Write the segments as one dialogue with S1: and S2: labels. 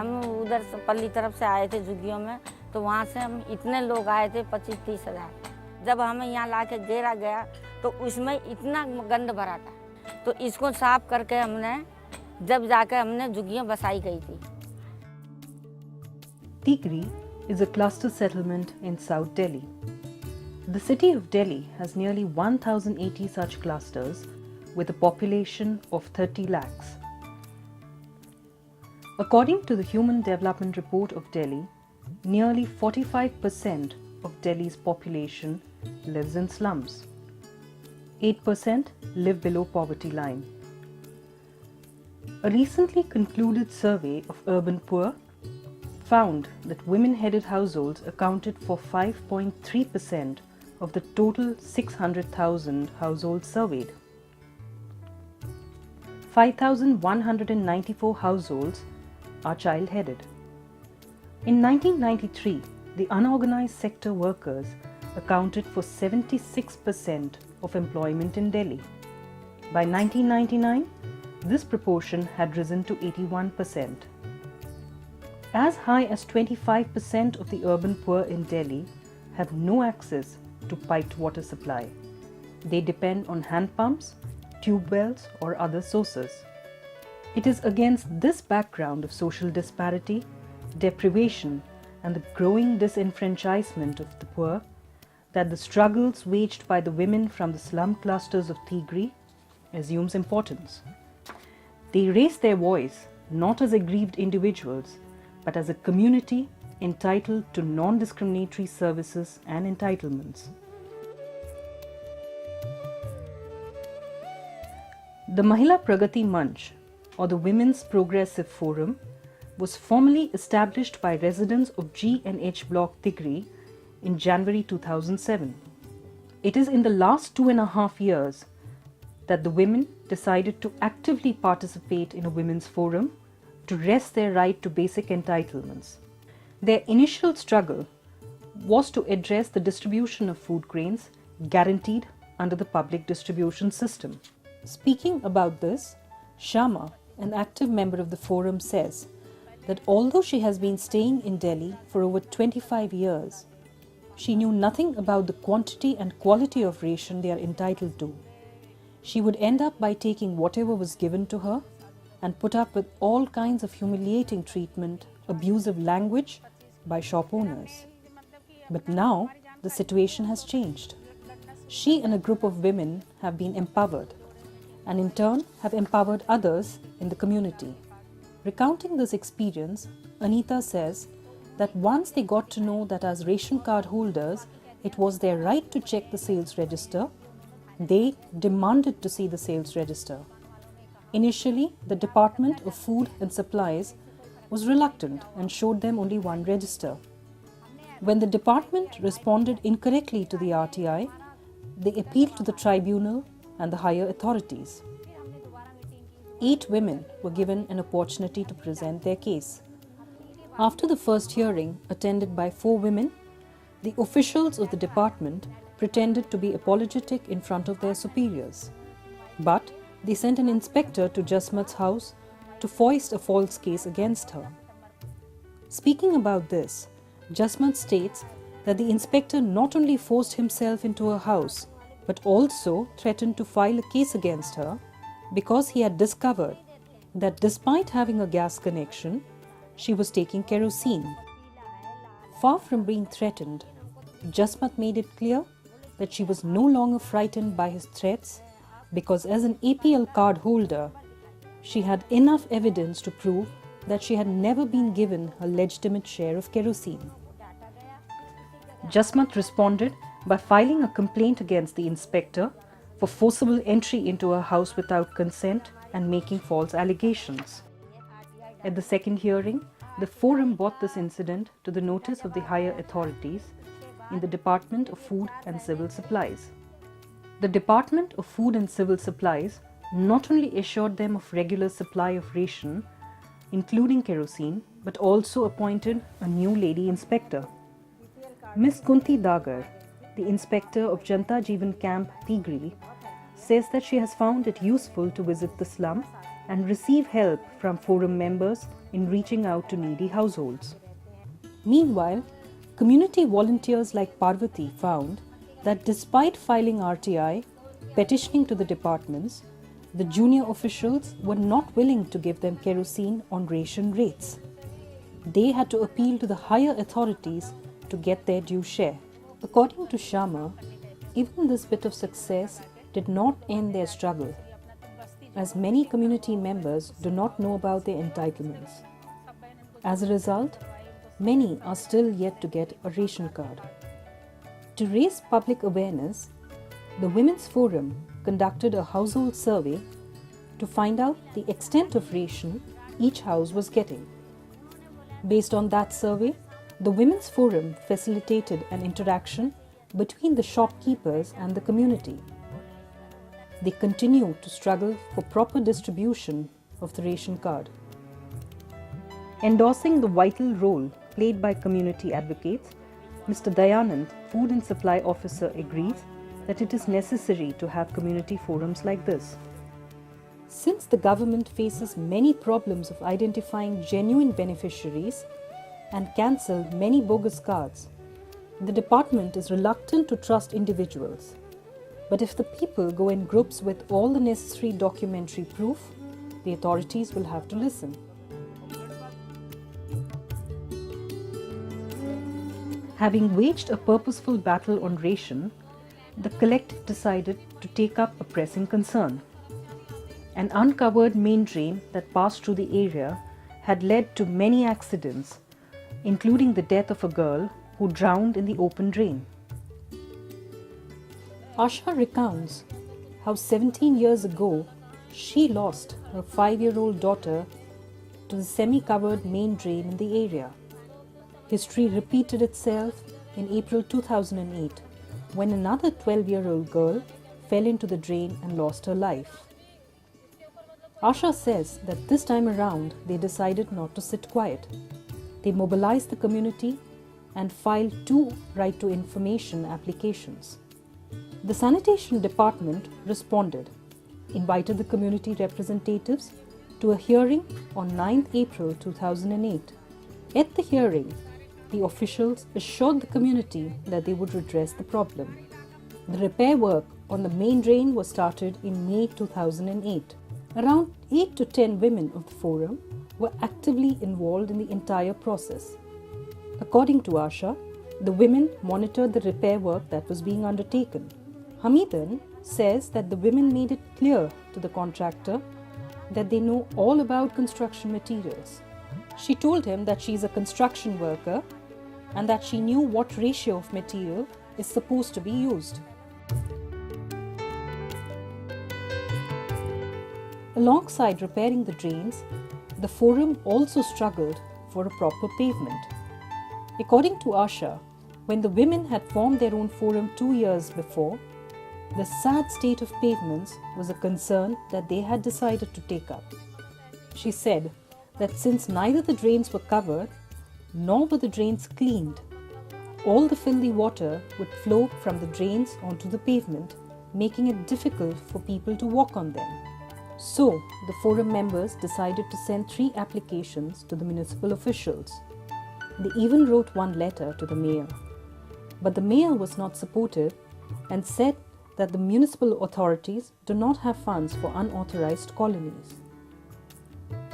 S1: हम उधर से पल्ली तरफ से आए थे झुग्गियों में, तो वहाँ से हम इतने लोग आए थे 25-30 हज़ार। जब हमें यहाँ ला के घेरा गया तो उसमें इतना गंद भरा था, तो इसको साफ करके हमने जब जाकर हमने झुग्गियाँ बसाई गई थी।
S2: Tigri is a cluster settlement in South Delhi. The city of Delhi has nearly 1,080 such clusters with a population of 30 lakhs. According to the Human Development Report of Delhi, nearly 45% of Delhi's population lives in slums. 8% live below poverty line. A recently concluded survey of urban poor found that women-headed households accounted for 5.3% of the total 600,000 households surveyed. 5,194 households are child-headed. In 1993, the unorganized sector workers accounted for 76% of employment in Delhi. By 1999, this proportion had risen to 81%. As high as 25% of the urban poor in Delhi have no access to piped water supply. They depend on hand pumps, tube wells, or other sources. It is against this background of social disparity, deprivation, and the growing disenfranchisement of the poor that the struggles waged by the women from the slum clusters of Tigri assumes importance. They raise their voice not as aggrieved individuals, but as a community entitled to non-discriminatory services and entitlements. The Mahila Pragati Manch, or the Women's Progressive Forum, was formally established by residents of G&H Block Tigri in January 2007. It is in the last 2.5 years that the women decided to actively participate in a women's forum to wrest their right to basic entitlements. Their initial struggle was to address the distribution of food grains guaranteed under the public distribution system. Speaking about this, Shama, an active member of the forum, says that although she has been staying in Delhi for over 25 years, she knew nothing about the quantity and quality of ration they are entitled to. She would end up by taking whatever was given to her and put up with all kinds of humiliating treatment, abusive language by shop owners. But now the situation has changed. She and a group of women have been empowered and in turn have empowered others in the community. Recounting this experience, Anita says that once they got to know that as ration card holders, it was their right to check the sales register, they demanded to see the sales register. Initially, the Department of Food and Supplies was reluctant and showed them only one register. When the department responded incorrectly to the RTI, they appealed to the tribunal and the higher authorities. 8 women were given an opportunity to present their case. After the first hearing, attended by 4 women, the officials of the department pretended to be apologetic in front of their superiors. But they sent an inspector to Jasmat's house to foist a false case against her. Speaking about this, Jasmat states that the inspector not only forced himself into her house, but also threatened to file a case against her because he had discovered that despite having a gas connection, she was taking kerosene. Far from being threatened, Jasmat made it clear that she was no longer frightened by his threats because as an APL card holder, she had enough evidence to prove that she had never been given a legitimate share of kerosene. Jasmat responded by filing a complaint against the inspector for forcible entry into her house without consent and making false allegations. At the second hearing, the forum brought this incident to the notice of the higher authorities in the Department of Food and Civil Supplies. The Department of Food and Civil Supplies not only assured them of regular supply of ration, including kerosene, but also appointed a new lady inspector. Ms. Kunti Dagar, the inspector of Janta Jeevan Camp, Tigri, says that she has found it useful to visit the slum and receive help from forum members in reaching out to needy households. Meanwhile, community volunteers like Parvati found that despite filing RTI, petitioning to the departments, the junior officials were not willing to give them kerosene on ration rates. They had to appeal to the higher authorities to get their due share. According to Sharma, even this bit of success did not end their struggle, as many community members do not know about their entitlements. As a result, many are still yet to get a ration card. To raise public awareness, the Women's Forum conducted a household survey to find out the extent of ration each house was getting. Based on that survey, the Women's Forum facilitated an interaction between the shopkeepers and the community. They continue to struggle for proper distribution of the ration card. Endorsing the vital role played by community advocates, Mr. Dayanand, Food and Supply Officer, agrees that it is necessary to have community forums like this. Since the government faces many problems of identifying genuine beneficiaries and cancelled many bogus cards, the department is reluctant to trust individuals. But if the people go in groups with all the necessary documentary proof, the authorities will have to listen. Having waged a purposeful battle on ration, the collective decided to take up a pressing concern. An uncovered main drain that passed through the area had led to many accidents, including the death of a girl who drowned in the open drain. Asha recounts how 17 years ago she lost her 5-year-old daughter to the semi-covered main drain in the area. History repeated itself in April 2008 when another 12-year-old girl fell into the drain and lost her life. Asha says that this time around they decided not to sit quiet. They mobilized the community and filed 2 right to information applications. The sanitation department responded, invited the community representatives to a hearing on 9th April 2008. At the hearing, the officials assured the community that they would redress the problem. The repair work on the main drain was started in May 2008. Around 8 to 10 women of the forum were actively involved in the entire process. According to Asha, the women monitored the repair work that was being undertaken. Hamidan says that the women made it clear to the contractor that they know all about construction materials. She told him that she is a construction worker and that she knew what ratio of material is supposed to be used. Alongside repairing the drains, the forum also struggled for a proper pavement. According to Asha, when the women had formed their own forum 2 years before, the sad state of pavements was a concern that they had decided to take up. She said that since neither the drains were covered nor were the drains cleaned, all the filthy water would flow from the drains onto the pavement, making it difficult for people to walk on them. So, the forum members decided to send 3 applications to the municipal officials. They even wrote one letter to the mayor. But the mayor was not supportive and said that the municipal authorities do not have funds for unauthorized colonies.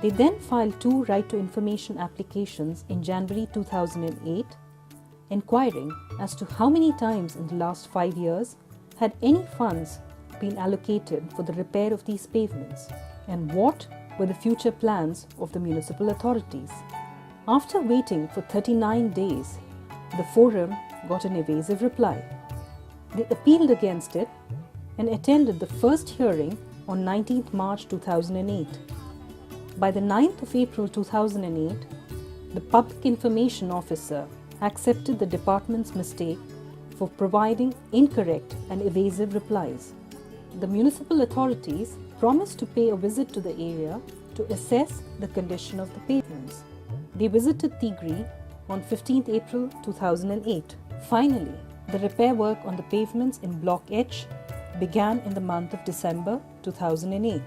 S2: They then filed 2 right to information applications in January 2008, inquiring as to how many times in the last 5 years had any funds been allocated for the repair of these pavements, and what were the future plans of the municipal authorities. After waiting for 39 days, the forum got an evasive reply. They appealed against it and attended the first hearing on 19th March 2008. By the 9th of April 2008, the Public Information Officer accepted the department's mistake for providing incorrect and evasive replies. The municipal authorities promised to pay a visit to the area to assess the condition of the pavements. They visited Tigri on 15th April 2008. Finally, the repair work on the pavements in Block H began in the month of December 2008.